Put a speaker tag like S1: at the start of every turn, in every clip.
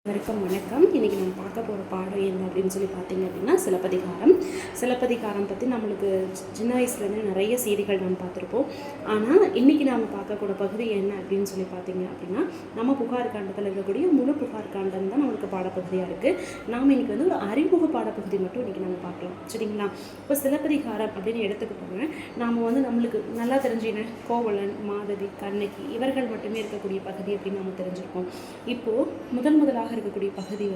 S1: வணக்கம். இன்றைக்கி நம்ம பார்க்க போகிற பாடம் என்ன அப்படின்னு சொல்லி பார்த்தீங்க அப்படின்னா சிலப்பதிகாரம் பற்றி நம்மளுக்கு சின்ன வயசுலேருந்து நிறைய செய்திகள் நம்ம பார்த்துருப்போம். ஆனால் இன்றைக்கி நாம் பார்க்கக்கூடிய பகுதி என்ன அப்படின்னு சொல்லி பார்த்தீங்க அப்படின்னா, நம்ம புகார் காண்டத்தில் இருக்கக்கூடிய முழு புகார் காண்டம் தான் நம்மளுக்கு பாடப்பகுதியாக இருக்குது. நாம் இன்றைக்கி ஒரு அறிமுக பாடப்பகுதி மட்டும் இன்றைக்கி நம்ம பார்க்கலாம், சரிங்களா? இப்போ சிலப்பதிகாரம் அப்படின்னு எடுத்துக்கிட்டோங்க, நாம் நம்மளுக்கு நல்லா தெரிஞ்சின கோவலன், மாதவி, கண்ணகி இவர்கள் மட்டுமே இருக்கக்கூடிய பகுதி அப்படின்னு நம்ம தெரிஞ்சிருக்கோம். இப்போது முதலாக இருக்கக்கூடிய பகுதி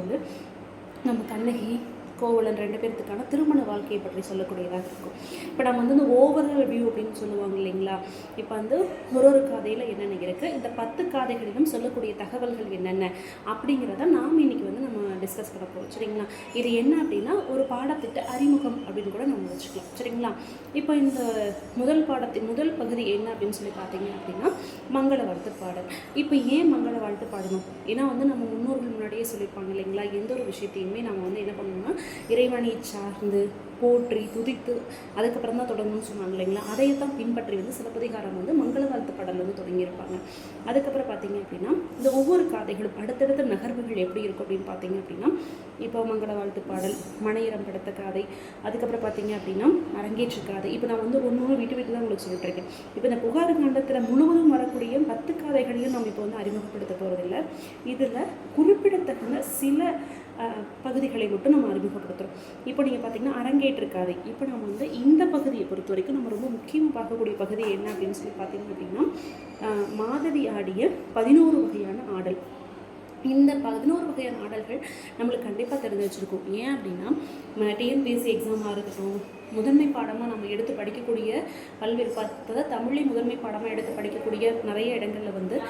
S1: நம்ம கண்ணகி, கோவலன் ரெண்டு பேர்த்துக்கான திருமண வாழ்க்கையை பற்றி சொல்லக்கூடியதாக இருக்கும். இப்போ நம்ம இந்த ஓவரால் வியூ அப்படின்னு சொல்லுவாங்க இல்லைங்களா? இப்போ ஒரு கதையில் என்னென்ன இருக்குது, இந்த 10 காதைகளிலும் சொல்லக்கூடிய தகவல்கள் என்னென்ன அப்படிங்கிறத நாம் இன்றைக்கி நம்ம டிஸ்கஸ் பண்ண போகிறோம், சரிங்களா? இது என்ன அப்படின்னா ஒரு பாடத்திட்ட அறிமுகம் அப்படின்னு கூட நம்ம வச்சுக்கலாம், சரிங்களா? இப்போ இந்த முதல் பகுதி என்ன அப்படின்னு சொல்லி பார்த்தீங்க அப்படின்னா மங்கள வாழ்த்து பாடல். இப்போ ஏன் மங்கள வாழ்த்து பாடணும்? ஏன்னா நம்ம முன்னோர்கள் முன்னாடியே சொல்லியிருப்பாங்க இல்லைங்களா, எந்த ஒரு விஷயத்தையுமே நம்ம என்ன பண்ணணும்னா இறைவனை சார்ந்து போற்றி துதித்து அதுக்கப்புறம் தான் தொடங்கணும்னு சொன்னாங்க இல்லைங்களா? அதையே தான் பின்பற்றி சிலப்பதிகாரம் மங்கள வாழ்த்து பாடல் தொடங்கியிருப்பாங்க. அதுக்கப்புறம் பார்த்தீங்க அப்படின்னா இந்த ஒவ்வொரு காதைகளும் அடுத்தடுத்த நகர்வுகள் எப்படி இருக்கும் அப்படின்னு பார்த்தீங்க அப்படின்னா, இப்போ மங்கள வாழ்த்து பாடல், மனையரம் படுத்த காதை, அதுக்கப்புறம் பார்த்தீங்க அப்படின்னா அரங்கேற்று காதை. இப்போ நான் ஒன்று வீட்டு தான் உங்களுக்கு சொல்லிட்டுருக்கேன். இப்போ இந்த புகார் காண்டத்தில் முழுவதும் வரக்கூடிய 10 காதைகளையும் நம்ம இப்போ அறிமுகப்படுத்த போகிறதில்லை. இதில் குறிப்பிடத்தக்க சில பகுதிகளை மட்டும் நம்ம அறிமுகப்படுத்துகிறோம். இப்போ நீங்கள் பார்த்தீங்கன்னா அரங்கேற்றிருக்காது. இப்போ நம்ம இந்த பகுதியை பொறுத்த வரைக்கும் நம்ம ரொம்ப முக்கியமாக பார்க்கக்கூடிய பகுதி என்ன அப்படின்னு சொல்லி பார்த்தீங்க அப்படின்னா, மாதவி ஆடிய 11 வகையான ஆடல். இந்த 11 வகையான ஆடல்கள் நம்மளுக்கு கண்டிப்பாக தெரிஞ்சு வச்சுருக்கோம். ஏன் அப்படின்னா டிஎன்பிஎஸ்சி எக்ஸாமாக இருக்கட்டும், முதன்மை பாடமாக நம்ம எடுத்து படிக்கக்கூடிய பல்வேறு தமிழை முதன்மை பாடமாக எடுத்து படிக்கக்கூடிய நிறைய இடங்களில்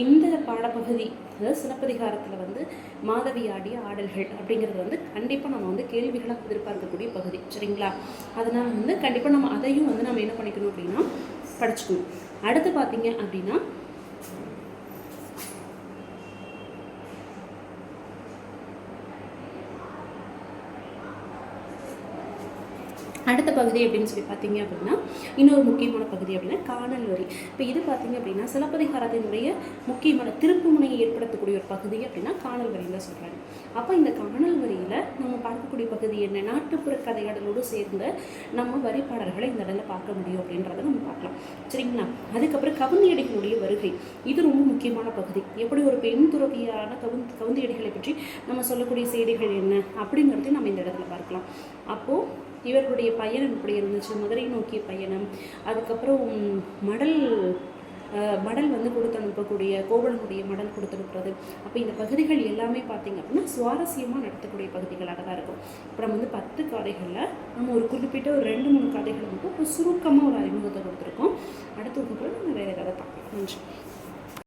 S1: இந்த பாடப்பகுதி, அதாவது சிலப்பதிகாரத்தில் மாதவி ஆடிய ஆடல்கள் அப்படிங்கிறது கண்டிப்பாக நம்ம கேள்விகளாக எதிர்பார்க்கக்கூடிய பகுதி, சரிங்களா? அதனால் கண்டிப்பாக நம்ம அதையும் நம்ம என்ன பண்ணிக்கணும் அப்படின்னா படிச்சுக்கணும். அடுத்து பார்த்தீங்க அப்படின்னா அடுத்த பகுதி அப்படின்னு சொல்லி பார்த்தீங்க அப்படின்னா இன்னொரு முக்கியமான பகுதி அப்படின்னா காணல் வரி. இப்போ இது பார்த்தீங்க அப்படின்னா சிலப்பதிகாரத்தினுடைய முக்கியமான திருப்பு முனையை ஏற்படுத்தக்கூடிய ஒரு பகுதி அப்படின்னா காணல் வரியில் தான் சொல்கிறாங்க. அப்போ இந்த காணல் வரியில் நம்ம பார்க்கக்கூடிய பகுதி என்ன, நாட்டுப்புற கதைகளோடு சேர்ந்த நம்ம வரிப்பாடல்களை இந்த இடத்துல பார்க்க முடியும் அப்படின்றத நம்ம பார்க்கலாம், சரிங்களா? அதுக்கப்புறம் கவுந்தியடிகளுடைய வருகை, இது ரொம்ப முக்கியமான பகுதி. எப்படி ஒரு பெண் துறவியான கவுந்தியடிகளை பற்றி நம்ம சொல்லக்கூடிய செய்திகள் என்ன அப்படிங்கிறதையும் நம்ம இந்த இடத்துல பார்க்கலாம். அப்போது இவர்களுடைய பயணம் இப்படி இருந்துச்சு, மதுரை நோக்கிய பயணம், அதுக்கப்புறம் மடல் கொடுத்து அனுப்பக்கூடிய கோவலனுடைய மடல் கொடுத்து அனுப்புறது. அப்போ இந்த பகுதிகள் எல்லாமே பார்த்திங்க அப்படின்னா சுவாரஸ்யமாக நடத்தக்கூடிய பகுதிகளாக தான் இருக்கும். இப்போ நம்ம 10 காதைகளில் நம்ம ஒரு குறிப்பிட்ட ஒரு 2-3 காதைகள் மட்டும் ஒரு சுருக்கமாக ஒரு அறிமுகத்தை கொடுத்துருக்கோம். அடுத்த வகுப்பில் நம்ம வேறு ஏதாவது பார்க்கலாம். நன்றி.